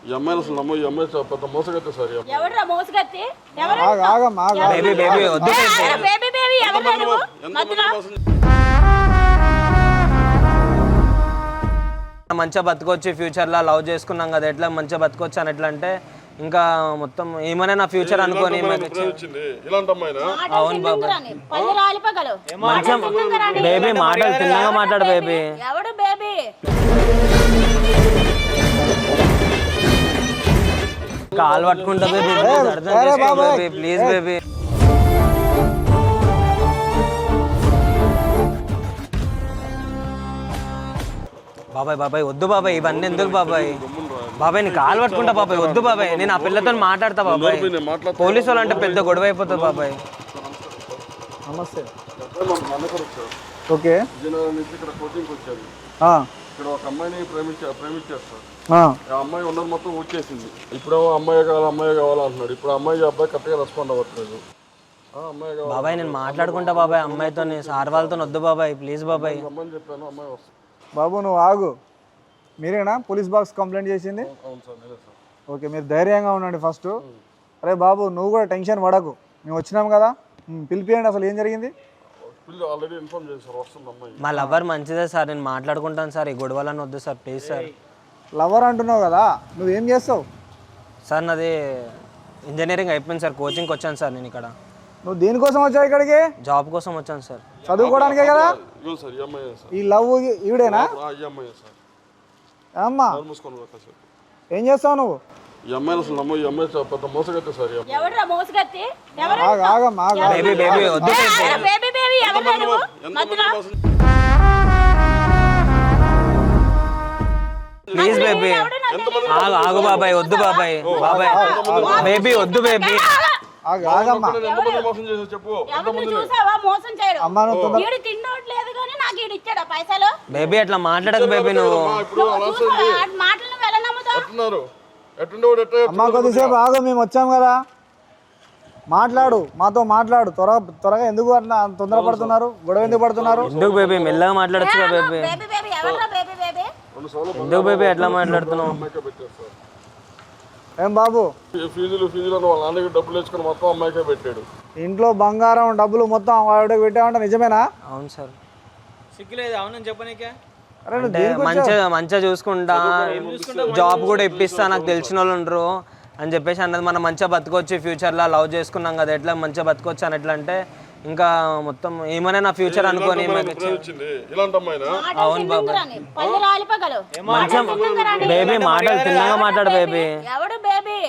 ఈ అమ్మాయిని అసలు నమ్మ, ఈ అమ్మాయి పెద్ద మోసగత్తే సార్. ఎవడ్రా మోసగత్తి? బేబీ బేబీ వద్దు బేబీ బేబీ ఎవడ్రా నువ్వు? మధ్యలో మంచిగా బతకొచ్చి ఫ్యూచర్లో లవ్ చేసుకున్నాం కదా, ఎట్లా మంచిగా బతకొచ్చు అని ఎట్లా అంటే ఇంకా మొత్తం ఏమైనా నా ఫ్యూచర్ అనుకోని ఇలాంటి అమ్మాయినా? అవును బాబాయ్. పళ్ళు రాలిపోగలవు. బేబీ మాటలు తిన్నగా మాట్లాడు బేబీ. ఎవడు బేబీ? కాలు పట్టుకుంటా బేబీ, అర్థం చేసుకో బేబీ, ప్లీజ్ బేబీ. బాబాయ్ బాబాయ్ వద్దు బాబాయ్, ఇవన్నీ ఎందుకు బాబాయ్? బాబాయ్ నీ కాలు పట్టుకుంటా బాబాయ్, వద్దు బాబాయ్. నేను ఆ పిల్లతో మాట్లాడతా బాబాయ్. పోలీసు వాళ్ళు అంటే పెద్ద గొడవ అయిపోతుంది బాబాయ్. నమస్తే. ఓకే. ఇక్కడ కోచింగ్కి వచ్చారు. ఇక్కడ ఒక అమ్మాయిని ప్రేమించారు సార్. ఆ అమ్మాయి ఉన్నది మొత్తం వచ్చేసింది. ఇప్పుడు అమ్మాయి కావాలి అంటున్నాడు. ఇప్పుడు అమ్మాయి అబ్బాయి కరెక్ట్గా రెస్పాండ్ అవ్వట్లేదు. బాబాయ్ నేను మాట్లాడుకుంటా బాబాయ్ అమ్మాయితో, సార్ వాళ్ళతో వద్దు బాబాయ్, ప్లీజ్ బాబాయ్. అమ్మాయిని చెప్పాను, అమ్మాయి వస్తుంది. బాబు నువ్వు ఆగు. మీరేనా పోలీస్ బాక్స్ కంప్లైంట్ చేసింది? అవును సార్, నేనే సార్. ఓకే, మీరు ధైర్యంగా ఉండండి ఫస్ట్. అరే బాబు నువ్వు కూడా టెన్షన్ పడకు, మేము వచ్చినాం కదా, పిలిపియండి. అసలు ఏం జరిగింది? ఆల్రెడీ ఇన్ఫార్మ్ చేశారు, వస్తుంది అమ్మాయి. మా లవర్ మంచిదే సార్, నేను మాట్లాడుకుంటాను సార్, ఈ గొడవలను వద్దు సార్ ప్లీజ్ సార్. లవర్ అంటున్నావు కదా, నువ్వేం చేస్తావు? సార్ నాది ఇంజనీరింగ్ అయిపోయింది సార్, కోచింగ్కి వచ్చాను సార్ నేను ఇక్కడ. నువ్వు దేనికోసం వచ్చావు ఇక్కడికి? జాబ్ కోసం వచ్చాను సార్. చదువుకోవడానికే కదా? ఈ లవ్ ఈవిడేనా? అమ్మా ఏం చేస్తావు నువ్వు? ఈ అమ్మాయిని అసలు నమ్మ, ఈ అమ్మాయి పెద్ద మోసగత్తే సార్. ఎవడ్రా మోసగత్తి? ఆగమ్మా బేబీ బేబీ వద్దు బేబీ బేబీ ఎవడ్రా నువ్వు? మధ్యలో ప్లీజ్ బేబీ. ఆగు బాబాయ్, వద్దు బాబాయ్. బాబాయ్ బేబీ వద్దు బేబీ. ఆగమ్మా. చెప్పు. చూసావా మోసం చేయడం? అమ్మా నువ్వు తొందర వీడు తిన్నోట్లేదు కానీ నాకు వీడు ఇచ్చాడా పైసలు? బేబీ అట్లా మాట్లాడకు బేబీ నువ్వు. మాటలను వెళ్ళ నమ్ముతావు? అమ్మా కొద్దిసేపు ఆగు, మేము వచ్చాం కదా, మాట్లాడు, మాతో మాట్లాడు. త్వరగా ఎందుకు అట్లా తొందరపడుతున్నారు? గొడవ ఎందుకు పడుతున్నారు? ఎందుకు బేబీ మెల్లగా మాట్లాడచ్చు బేబీ. బేబీ బేబీ ఎవడ్రా బేబీ బేబీ? ఎందుకు బేబీ ఎట్లా మాట్లాడుతున్నావు? ఏం బాబు ఫీజులు వాళ్ళ నాన్నకి డబ్బులు వేసుకుని మొత్తం అమ్మాయికే పెట్టాడు. ఇంట్లో బంగారం డబ్బులు మొత్తం వాడికి పెట్టామంటే నిజమేనా? అవును సార్. సిగ్గులేదు అవునని చెప్పనీకే? మంచిగా చూసుకుంటా, జాబ్ కూడా ఇప్పిస్తా, నాకు తెలిసిన వాళ్ళు ఉండరు అని చెప్పేసి అన్నది. మనం మంచిగా బతకొచ్చి ఫ్యూచర్లో లవ్ చేసుకున్నాం కదా, ఎట్లా మంచిగా బతకొచ్చు అని ఎట్లా అంటే ఇంకా మొత్తం ఏమైనా నా ఫ్యూచర్ అనుకోని. అవును బాబాయ్. పళ్ళు రాలిపోగలవు. బేబీ మాటలు తిన్నగా మాట్లాడు బేబీ. ఎవడు బేబీ?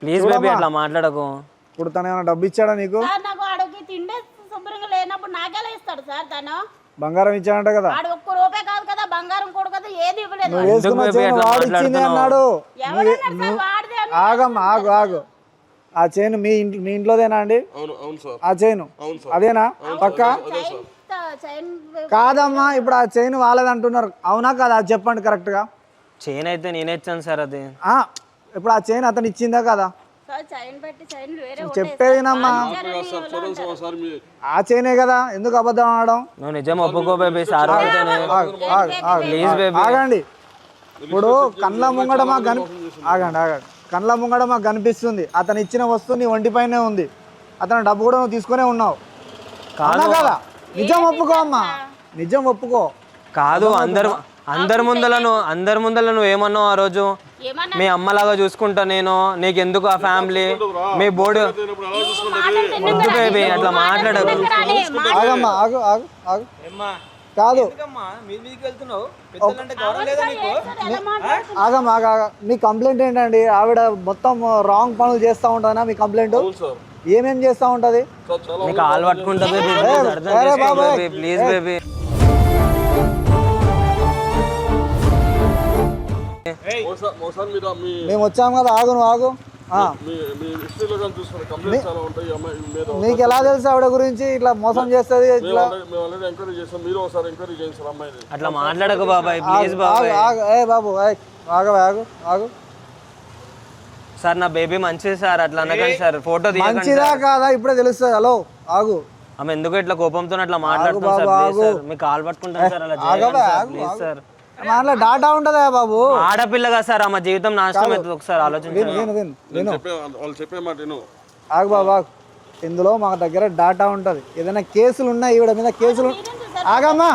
ప్లీజ్ బేబీ అట్లా మాట్లాడకు. ఇప్పుడు తను ఏమైనా డబ్బు ఇచ్చాడా నీకు? నాకు ఆడకి తిండే శుభ్రంగా లేనప్పుడు నాకెలా ఇస్తాడు సార్? తను బంగారం ఇచ్చాడంట కదా? ఆడు ఒక్క రూపాయి కాదు కదా, బంగారం కూడా కదా, ఏది ఇవ్వలేదు. నువ్వు వేసుకున్న చైన్ వాడు ఇచ్చింది అన్నాడు. ఆగమ్మా ఆగు. ఆ చైన్ మీ ఇంట్లోదేనా అండి? ఆ చైన్ అదేనా పక్క? కాదమ్మా, ఇప్పుడు ఆ చైన్ వాళ్ళది అంటున్నారు, అవునా కదా? అది చెప్పండి కరెక్ట్ గా. చైన్ అయితే నేనే ఇచ్చాను సార్. అది ఇప్పుడు ఆ చైన్ అతను ఇచ్చిందా కదా? చెప్పేదినమ్మా, ఆ చైనే కదా, ఎందుకు అబద్ధం ఆడడం? నువ్వు నిజం ఒప్పుకో బేబీ. సార్ ప్లీజ్ బేబీ ఆగండి. ఇప్పుడు కండ్ల ముంగడ మాకు ఆగండి. కండ్ల ముంగడ మాకు కనిపిస్తుంది అతను ఇచ్చిన వస్తువు నీ ఒంటిపైనే ఉంది, అతను డబ్బు కూడా నువ్వు తీసుకునే ఉన్నావు కదా? నిజం ఒప్పుకో అమ్మా, నిజం ఒప్పుకో. కాదు అందరి ముందల నువ్వు ఏమన్నావు ఆ రోజు? మీ అమ్మలాగా చూసుకుంటా నేను, నీకెందుకు ఆ ఫ్యామిలీ, మీ బోర్డు. వద్దు బేబీ అట్లా మాట్లాడదు. ఆగమ్మా ఆగు. కాదు ఆగమ్మా మీ కంప్లైంట్ ఏంటండి? ఆవిడ మొత్తం రాంగ్ పనులు చేస్తూ ఉంటుందా మీ కంప్లైంట్? ఏమేం చేస్తూ ఉంటది? నీకు కాలు పట్టుకుంటా బేబీ, ప్లీజ్ బేబీ. మేము వచ్చాం కదా, ఆగు. మీకు ఎలా తెలుసు ఆవిడ గురించి ఇట్లా మోసం చేస్తుంది? అట్లా మాట్లాడకు బాబాయ్, ప్లీజ్ బాబాయ్. బాబు ఆగు. సార్ నా బేబీ మంచిది సార్, అట్లా అనకండి సార్. ఫోటో మంచిదా కాదా ఇప్పుడే తెలుస్తుంది. హలో ఆగు, ఆమె ఎందుకు ఇట్లా కోపంతో అట్లా మాట్లాడుతుంది సార్ ప్లీజ్ సార్ మీకు కాల్ పట్టుకుంటాను సార్ అలా చేయకండి సార్ ప్లీజ్ సార్ దాంట్లో డాటా ఉంటుందా బాబు? ఆడపిల్లగా సార్ ఆమె జీవితం నాశనం అవుతుంది ఒకసారి ఆలోచించండి. వాళ్ళు చెప్పే మాట విను. ఆగు బాబా, ఇందులో మా దగ్గర డాటా ఉంటుంది. ఏదైనా కేసులు ఉన్నాయి ఈవిడ మీద కేసులు, ఆగమ్మా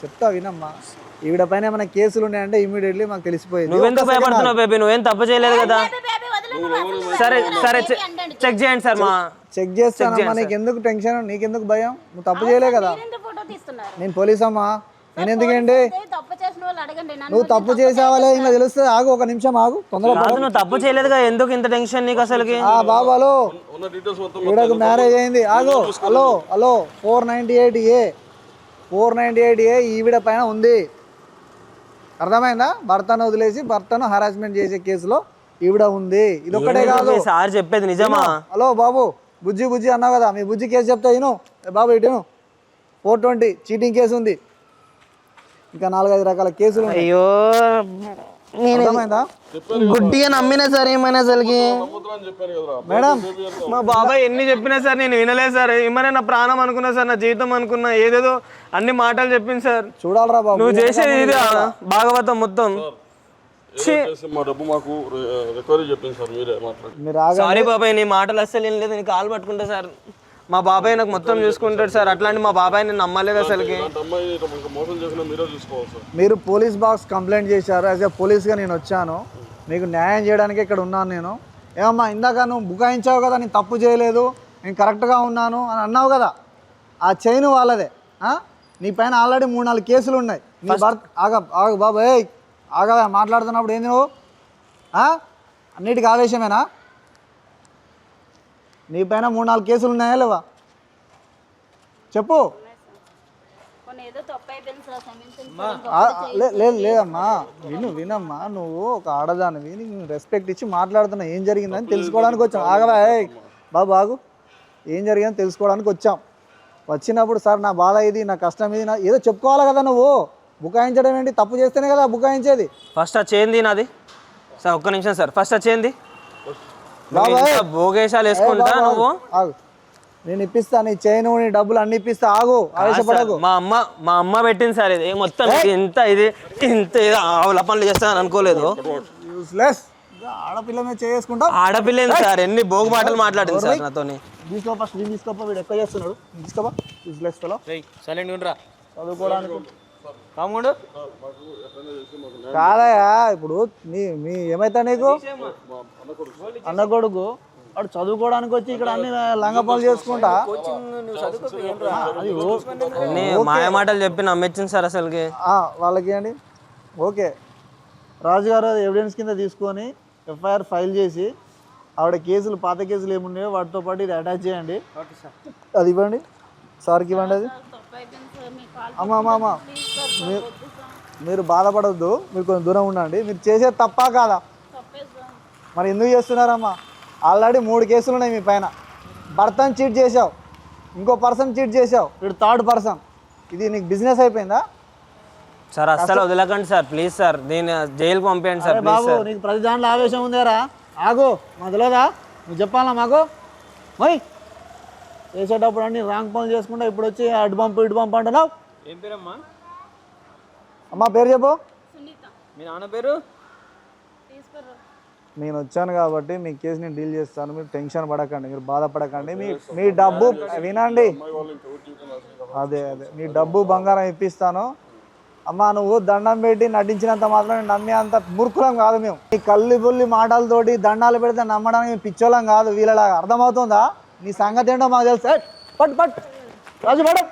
చెప్తా వినమ్మా, ఈవిడ పైన ఏమైనా కేసులు ఉన్నాయంటే ఇమీడియట్లీ మాకు తెలిసిపోయింది. నువ్వెందుకు భయపడుతున్నావు బేబీ? నువ్వేం తప్పు చేయలేదు కదా. సరే సరే చెక్ చేయండి సార్. మా చెక్ చేస్తానమ్మా, నీకు ఎందుకు టెన్షన్, నీకెందుకు భయం? నువ్వు తప్పు చేయలే కదా. నేను పోలీస్ అమ్మా, నేను ఎందుకండి? నువ్వు తప్పు చేసావాలే ఇంకా తెలుస్తుంది. ఆగు ఒక నిమిషం ఆగు, తొందరగా. నువ్వు తప్పు చేయలేదుగా, ఎందుకు ఇంత టెన్షన్ నీకు అసలుకి? బాబు హలో, ఉన్న డీటెయిల్స్ మొత్తం ఈవిడకు మ్యారేజ్ అయింది. ఆగు హలో హలో, 498A ఈవిడ పైన ఉంది. అర్థమైందా? భర్తను వదిలేసి భర్తను హరాస్మెంట్ చేసే కేసులో ఈవిడ ఉంది. ఇది ఒక్కటే కాదు సార్ చెప్పేది నిజమా? హలో బాబు, బుజ్జి బుజ్జి అన్నావు కదా, మీ బుజ్జి కేసు చెప్తా విను బాబు. ఇటు 420 చీటింగ్ కేసు ఉంది, ఇంకా 4-5 రకాల కేసులు ఉన్నాయి. అయ్యో అర్థమైందా? గుడ్డిగా నమ్మినా సార్ ఏమైనా అసలుకి. చెప్పాను కదరా. మేడం మా బాబాయ్ ఎన్ని చెప్పినా సార్ నేను వినలేదు సార్. ఏమైనా నా ప్రాణం అనుకున్నా సార్, నా జీవితం అనుకున్నా, ఏదేదో అన్ని మాటలు చెప్పింది సార్. చూడాలరా బాబు, నువ్వు చేసేది ఇది భాగవతం మొత్తం. మా డబ్బు మాకు రికవరీ చెప్పింది సార్, మీరే మాట్లాడి. మీరు ఆగండి. సారీ బాబాయ్, నీ మాటలు అస్సలు ఏం లేదు. నేను కాలు పట్టుకుంటా సార్. మా బాబాయ్ నాకు మొత్తం చూసుకుంటాడు సార్. అట్లాంటి మా బాబాయ్ నేను నమ్మలేదు అసలుకి. అమ్మాయి మోసం చేసిన మీరే చూసుకోవాలి సార్. మీరు పోలీస్ బాక్స్ కంప్లైంట్ చేశారు. యాజ్ ఏ పోలీస్గా నేను వచ్చాను, మీకు న్యాయం చేయడానికి ఇక్కడ ఉన్నాను నేను. ఏమమ్మా ఇందాక నువ్వు బుకాయించావు కదా, నేను తప్పు చేయలేదు, నేను కరెక్ట్గా ఉన్నాను అని అన్నావు కదా, ఆ చైన్ వాళ్ళదే. నీ పైన ఆల్రెడీ 3-4 కేసులు ఉన్నాయి. నీ భర్త ఆగు బాబు, ఆగవా మాట్లాడుతున్నప్పుడు ఏంది నువ్వు? అన్నిటికీ ఆవేశమేనా? నీ పైన 3-4 కేసులు ఉన్నాయా లేవా చెప్పు. లేదమ్మా, వినమ్మా, నువ్వు ఒక ఆడదానివి, నీకు రెస్పెక్ట్ ఇచ్చి మాట్లాడుతున్నా. ఏం జరిగిందని తెలుసుకోవడానికి వచ్చాం. ఆగవా బాబు, ఆగు. ఏం జరిగిందని తెలుసుకోవడానికి వచ్చాం. వచ్చినప్పుడు సార్ నా బాధ ఇది, నా కష్టం ఇది, నా ఏదో చెప్పుకోవాలి కదా. నువ్వు బుకాయించడం ఏంటి? తప్పు చేస్తేనే కదా బుకాయించేది. ఫస్ట్ ఆ చేయింది నాది సార్. ఒక్క నిమిషం సార్, ఫస్ట్ ఆ చేయింది. భోగేశాలు వేసుకుంటా నువ్వు. ఆగు, నేను ఇప్పిస్తా నీ చైన్, నీ డబ్బులు అన్ని ఇప్పిస్తా. ఆగు, ఆవేశపడకు. మా అమ్మ పెట్టింది సార్ ఇది మొత్తం. ఇంత ఆవుల పనులు చేస్తాను అనుకోలేదు. యూస్లెస్ ఆడపిల్ల మీద చేసుకుంటా. ఆడపిల్ల సార్ ఎన్ని భోగు మాటలు మాట్లాడింది సార్ నాతో. తీసుకో ఫస్ట్, నేను తీసుకోపా. వీడు ఎక్కువ చేస్తున్నాడు, తీసుకోపా. Useless fellow. సైలెంట్ ఉండరా, చదువుకోవడానికి కాముండు. కాదయా, ఇప్పుడు మీ ఏమైతా నీకు అన్న కొడుకు, వాడు చదువుకోవడానికి వచ్చి ఇక్కడ అన్ని లంగ పనులు చేసుకుంటా మాయ మాటలు చెప్పి నమ్మించింది సార్ అసలుకి. వాళ్ళకి అండి. ఓకే, రాజుగారు ఎవిడెన్స్ కింద తీసుకొని ఎఫ్ఐఆర్ ఫైల్ చేసి ఆవిడ కేసులు, పాత కేసులు ఏమున్నాయో వాటితో పాటు ఇది అటాచ్ చేయండి. అది ఇవ్వండి సార్కి, ఇవ్వండి అది. అమ్మ మీరు బాధపడద్దు, మీరు కొంచెం దూరం ఉండండి. మీరు చేసేది తప్పా కాదా? మరి ఎందుకు చేస్తున్నారమ్మా? ఆల్రెడీ 3 కేసులు ఉన్నాయి మీ పైన. భర్తను చీట్ చేసావు, ఇంకో పర్సన్ చీట్ చేసావు, వీడు 3rd పర్సన్. ఇది నీకు బిజినెస్ అయిపోయిందా సార్? అస్సలు వదలకండి సార్ ప్లీజ్ సార్. దీన్ని జైలుకి పంపేయండి సార్ బాబు. నీకు ప్రతి దాంట్లో ఆవేశం ఉందేరా. ఆగు, మాకు తెలియదా? నువ్వు చెప్పాలా మాకు? మరి చేసేటప్పుడు అన్ని రాంగ్ పనులు చేసుకుంటా ఇప్పుడు వచ్చి అటు పంపు ఇటు పంపు అంటున్నావు. ఏం పేరమ్మా? అమ్మా పేరు చెప్పు. మీ నాన్న పేరు? నేను వచ్చాను కాబట్టి మీ కేసుని డీల్ చేస్తాను. మీరు టెన్షన్ పడకండి, మీరు బాధపడకండి. మీ డబ్బు వినండి, అదే మీ డబ్బు బంగారం ఇప్పిస్తాను. అమ్మా నువ్వు దండం పెట్టి నటించినంత మాత్రం నమ్మే అంత మూర్ఖులం కాదు మేము. నీ కల్లి బుల్లి మాటలతోటి దండాలు పెడితే నమ్మడానికి పిచ్చోళ్ళం కాదు వీళ్ళలాగా. అర్థమవుతుందా? నీ సంగతి ఏంటో మాకు తెలుసు. పట్టు రాజు మేడం.